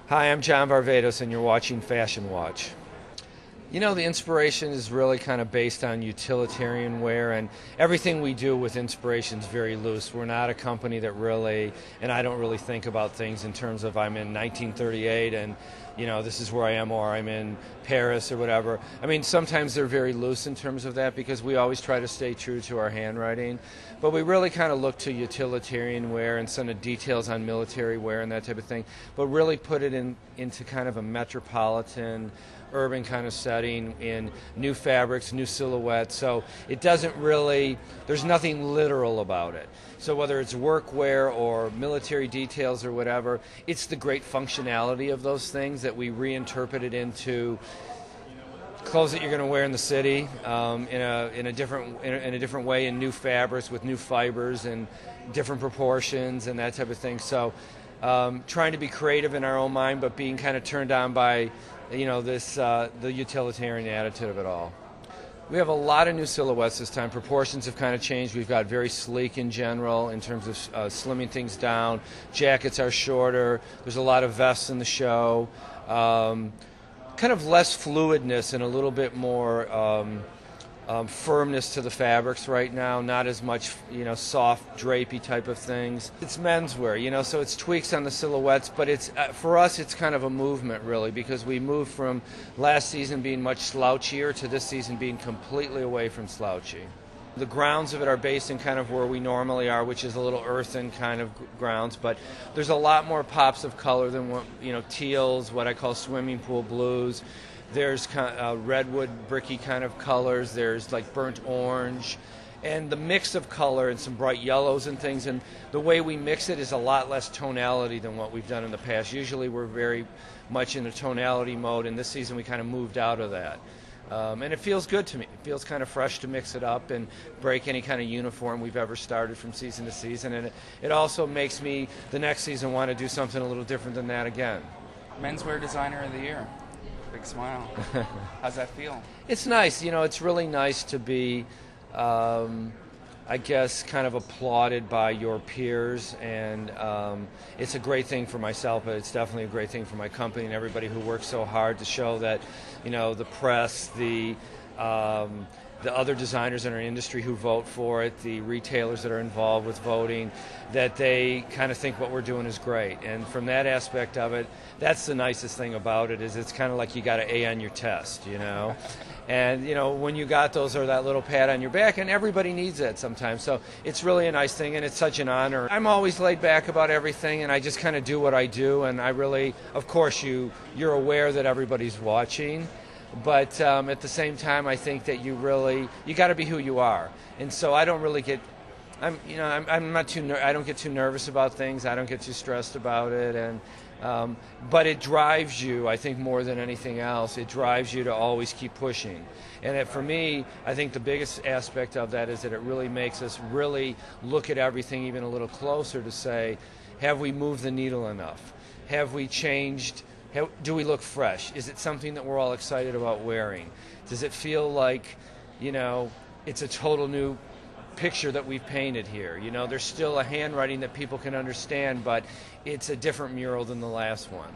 Hi, I'm John Varvatos, and you're watching Fashion Watch. You know, the inspiration is really kind of based on utilitarian wear, and everything we do with inspiration is very loose. We're not a company that really, and I don't really think about things in terms of I'm in 1938 and, you know, this is where I am, or I'm in Paris or whatever. I mean, sometimes they're very loose in terms of that because we always try to stay true to our handwriting, but we really kind of look to utilitarian wear and some of the details on military wear and that type of thing, but really put it into kind of a metropolitan, urban kind of setting in new fabrics, new silhouettes. So it doesn't really, there's nothing literal about it. So whether it's workwear or military details or whatever, it's the great functionality of those things that we reinterpret it into clothes that you're going to wear in the city in a different way, in new fabrics with new fibers and different proportions and that type of thing. So trying to be creative in our own mind, but being kind of turned on by, you know, this the utilitarian attitude of it all. We have a lot of new silhouettes this time. Proportions have kind of changed. We've got very sleek in general in terms of slimming things down. Jackets are shorter. There's a lot of vests in the show. Kind of less fluidness and a little bit more firmness to the fabrics right now, not as much, you know, soft drapey type of things. It's menswear, you know, so it's tweaks on the silhouettes, but it's for us it's kind of a movement really, because we moved from last season being much slouchier to this season being completely away from slouchy. The grounds of it are based in kind of where we normally are, which is a little earthen kind of grounds, but there's a lot more pops of color than what, you know, teals, what I call swimming pool blues. There's kind of redwood bricky kind of colors. There's like burnt orange, and the mix of color and some bright yellows and things. And the way we mix it is a lot less tonality than what we've done in the past. Usually we're very much in a tonality mode, and this season we kind of moved out of that. And it feels good to me. It feels kind of fresh to mix it up and break any kind of uniform we've ever started from season to season. And it also makes me, the next season, want to do something a little different than that again. Menswear Designer of the Year. Big smile. How's that feel? It's nice. You know, it's really nice to be, I guess, kind of applauded by your peers, and it's a great thing for myself, but it's definitely a great thing for my company and everybody who works so hard to show that, you know, the press, the other designers in our industry who vote for it, the retailers that are involved with voting, that they kind of think what we're doing is great. And from that aspect of it, that's the nicest thing about it, is it's kind of like you got an A on your test, you know. And, you know, when you got those, or that little pat on your back, and everybody needs that sometimes. So it's really a nice thing, and it's such an honor. I'm always laid back about everything, and I just kind of do what I do. And I really, of course, you're aware that everybody's watching. But at the same time, I think that you got to be who you are. And so I don't really get, I'm not I don't get too nervous about things. I don't get too stressed about it. And but it drives you, I think, more than anything else. It drives you to always keep pushing. And for me, I think the biggest aspect of that is that it really makes us really look at everything even a little closer to say, have we moved the needle enough? Have we changed? Do we look fresh? Is it something that we're all excited about wearing? Does it feel like, you know, it's a total new picture that we've painted here? You know, there's still a handwriting that people can understand, but it's a different mural than the last one.